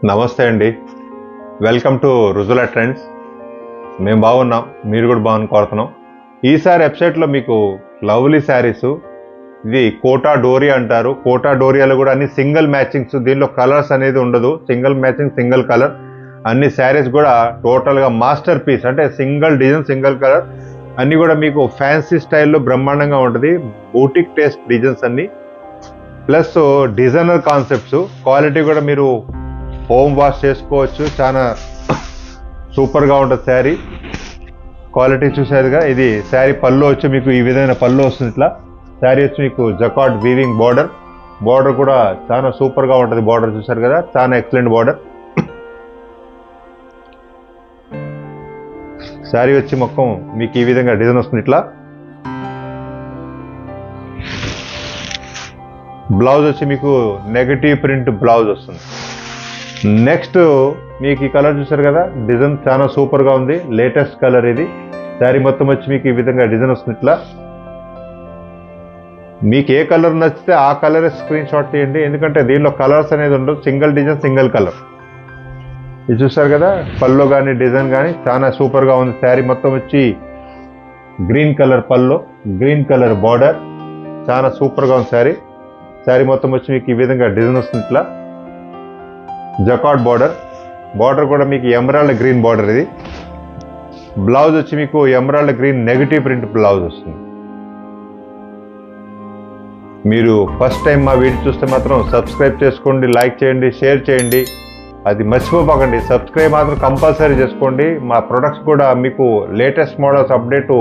నమస్తే అండి. Welcome to Rujula trends. మేము బాగున్నాం, మీరు కూడా బాగుని కోరుతున్నాం. ఈసారి వెబ్సైట్లో మీకు లవ్లీ శారీస్, ఇది కోటా డోరియా అంటారు. కోటా డోరియాలో కూడా అన్ని సింగిల్ మ్యాచింగ్స్, దీనిలో కలర్స్ అనేది ఉండదు. Single matching, single colour. అన్ని శారీస్ కూడా టోటల్గా మాస్టర్ పీస్, అంటే సింగిల్ డిజైన్, సింగిల్ కలర్. అన్నీ కూడా మీకు ఫ్యాన్సీ స్టైల్లో బ్రహ్మాండంగా ఉంటుంది. బూటిక్ టేస్ట్ డిజైన్స్ అన్నీ, ప్లస్ డిజైనర్ కాన్సెప్ట్స్. క్వాలిటీ కూడా మీరు హోమ్ వాష్ చేసుకోవచ్చు. చాలా సూపర్గా ఉంటుంది శారీ. క్వాలిటీ చూసేదిగా. ఇది శారీ పళ్ళు వచ్చి మీకు ఈ విధమైన పళ్ళు వస్తుంది. ఇట్లా శారీ వచ్చి మీకు జకార్డ్ వీవింగ్ బార్డర్. బార్డర్ కూడా చాలా సూపర్గా ఉంటుంది. బార్డర్ చూసారు కదా, చాలా ఎక్సలెంట్ బార్డర్. శారీ వచ్చి మొత్తం మీకు ఈ విధంగా డిజైన్ వస్తుంది. ఇట్లా బ్లౌజ్ వచ్చి మీకు నెగటివ్ ప్రింట్ బ్లౌజ్ వస్తుంది. నెక్స్ట్ మీకు ఈ కలర్ చూసారు కదా, డిజైన్ చాలా సూపర్గా ఉంది. లేటెస్ట్ కలర్ ఇది. శారీ మొత్తం వచ్చి మీకు ఈ విధంగా డిజైన్ వస్తుంది. ఇట్లా మీకు ఏ కలర్ నచ్చితే ఆ కలర్ స్క్రీన్ షాట్ తీయండి, ఎందుకంటే దీనిలో కలర్స్ అనేది ఉండదు. Single design, single colour. ఇది చూసారు కదా, పళ్ళు కానీ డిజైన్ కానీ చాలా సూపర్గా ఉంది. శారీ మొత్తం వచ్చి గ్రీన్ కలర్ పళ్ళు, గ్రీన్ కలర్ బార్డర్, చాలా సూపర్గా ఉంది శారీ. శారీ మొత్తం వచ్చి మీకు ఈ విధంగా డిజైన్ వస్తుంది. ఇట్లా జకార్డ్ బార్డర్. బార్డర్ కూడా మీకు ఎమరాల్డ్ గ్రీన్ బార్డర్. ఇది బ్లౌజ్ వచ్చి మీకు emerald green negative print blouse వస్తుంది. మీరు ఫస్ట్ టైం మా వీడియో చూస్తే మాత్రం సబ్స్క్రైబ్ చేసుకోండి, లైక్ చేయండి, షేర్ చేయండి. అది మర్చిపోకండి. సబ్స్క్రైబ్ మాత్రం కంపల్సరీ చేసుకోండి. మా ప్రొడక్ట్స్ కూడా మీకు latest models update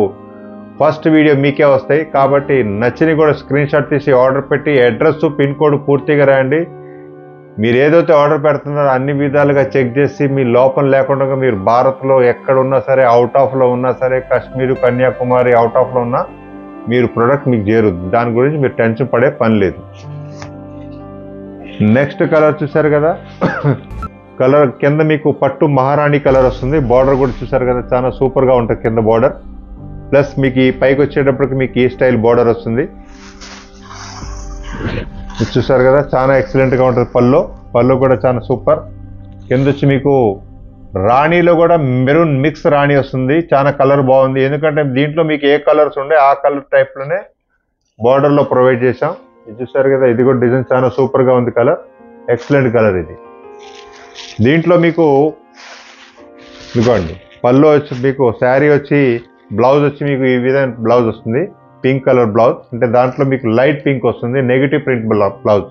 first video మీకే వస్తాయి. కాబట్టి నచ్చినవి కూడా స్క్రీన్ షాట్ తీసి ఆర్డర్ పెట్టి అడ్రస్, పిన్ కోడ్ పూర్తిగా రాయండి. మీరు ఏదైతే ఆర్డర్ పెడుతున్నారో అన్ని విధాలుగా చెక్ చేసి, మీ లోపం లేకుండా మీరు భారత్లో ఎక్కడున్నా సరే, అవుట్ ఆఫ్లో ఉన్నా సరే, కాశ్మీరు, కన్యాకుమారి అవుట్ ఆఫ్లో ఉన్నా మీరు ప్రొడక్ట్ మీకు చేరుద్ది. దాని గురించి మీరు టెన్షన్ పడే పని లేదు. నెక్స్ట్ కలర్ చూసారు కదా, కలర్ కింద మీకు పట్టు మహారాణి కలర్ వస్తుంది. బార్డర్ కూడా చూసారు కదా, చాలా సూపర్గా ఉంటుంది కింద బార్డర్. ప్లస్ మీకు ఈ పైకి వచ్చేటప్పటికి మీకు ఈ స్టైల్ బార్డర్ వస్తుంది. చూసారు కదా, చాలా ఎక్సలెంట్గా ఉంటుంది. పళ్ళు కూడా చాలా సూపర్. కింద వచ్చి మీకు రాణిలో కూడా మెరూన్ మిక్స్ రాణి వస్తుంది. చాలా కలర్ బాగుంది, ఎందుకంటే దీంట్లో మీకు ఏ కలర్స్ ఉండే ఆ కలర్ టైప్లోనే బార్డర్లో ప్రొవైడ్ చేసాం. ఇది చూసారు కదా, ఇది కూడా డిజైన్ చాలా సూపర్గా ఉంది. కలర్ ఎక్సలెంట్ కలర్ ఇది. దీంట్లో మీకు ఇదిగోండి పళ్ళు వచ్చి మీకు శారీ వచ్చి బ్లౌజ్ వచ్చి మీకు ఈ విధంగా బ్లౌజ్ వస్తుంది. పింక్ కలర్ బ్లౌజ్, అంటే దాంట్లో మీకు లైట్ పింక్ వస్తుంది. Negative print blouse.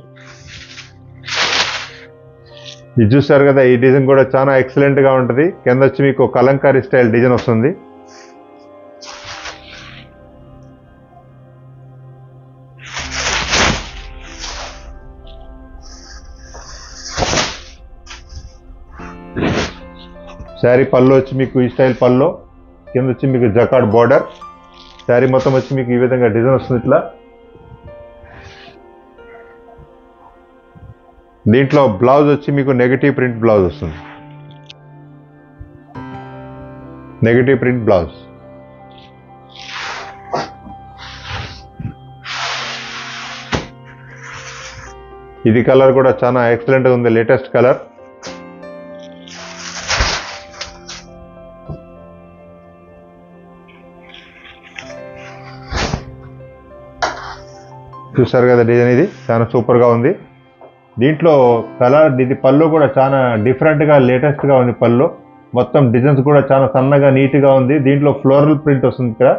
ఇది చూసారు కదా, ఈ డిజైన్ కూడా చాలా ఎక్సలెంట్గా ఉంటుంది. కింద వచ్చి మీకు కలంకారీ స్టైల్ డిజైన్ వస్తుంది. శారీ పళ్ళు వచ్చి మీకు ఈ స్టైల్ పళ్ళు, కింద వచ్చి మీకు జకార్డ్ బార్డర్. శారీ మొత్తం వచ్చి మీకు ఈ విధంగా డిజైన్ వస్తుంది. ఇట్లా దీంట్లో బ్లౌజ్ వచ్చి మీకు నెగటివ్ ప్రింట్ బ్లౌజ్ వస్తుంది. Negative print blouse. ఇది కలర్ కూడా చాలా ఎక్సలెంట్గా ఉంది, లేటెస్ట్ కలర్. చూసారు కదా డిజైన్, ఇది చాలా సూపర్గా ఉంది. దీంట్లో కలర్ ఇది పళ్ళు కూడా చాలా డిఫరెంట్గా లేటెస్ట్గా ఉంది. పళ్ళు మొత్తం డిజైన్స్ కూడా చాలా సన్నగా నీట్గా ఉంది. దీంట్లో ఫ్లోరల్ ప్రింట్ వస్తుంది. ఇక్కడ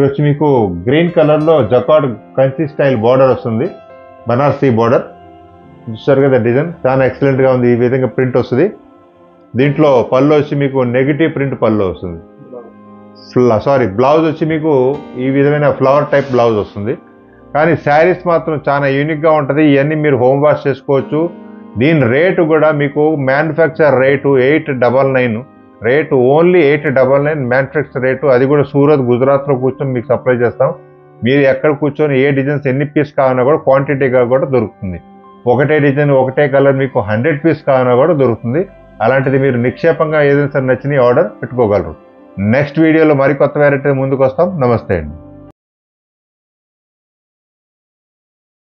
వచ్చి మీకు గ్రీన్ కలర్లో జకార్డ్ కంచి స్టైల్ బార్డర్ వస్తుంది, బనారసీ బార్డర్. చూసారు కదా డిజైన్ చాలా ఎక్సలెంట్గా ఉంది. ఈ విధంగా ప్రింట్ వస్తుంది. దీంట్లో పళ్ళు వచ్చి మీకు నెగిటివ్ ప్రింట్ పళ్ళు వస్తుంది. బ్లౌజ్ వచ్చి మీకు ఈ విధమైన ఫ్లవర్ టైప్ బ్లౌజ్ వస్తుంది. కానీ శారీస్ మాత్రం చాలా యూనిక్గా ఉంటుంది. ఇవన్నీ మీరు హోమ్ వాష్ చేసుకోవచ్చు. దీని రేటు కూడా మీకు manufacture rate 899 rate, only 899 manufacture rate. అది కూడా సూరత్, గుజరాత్లో కూర్చొని మీకు సప్లై చేస్తాం. మీరు ఎక్కడ కూర్చొని ఏ డిజైన్స్ ఎన్ని పీస్ కావాలన్నా కూడా క్వాంటిటీగా కూడా దొరుకుతుంది. ఒకటే డిజైన్ ఒకటే కలర్ మీకు 100 పీస్ కావాలన్నా కూడా దొరుకుతుంది. అలాంటిది మీరు నిక్షేపంగా ఏదైనా సరే నచ్చిన ఆర్డర్ పెట్టుకోగలరు. నెక్స్ట్ వీడియోలో మరి కొత్త వెరైటీ ముందుకు వస్తాం. నమస్తే అండి.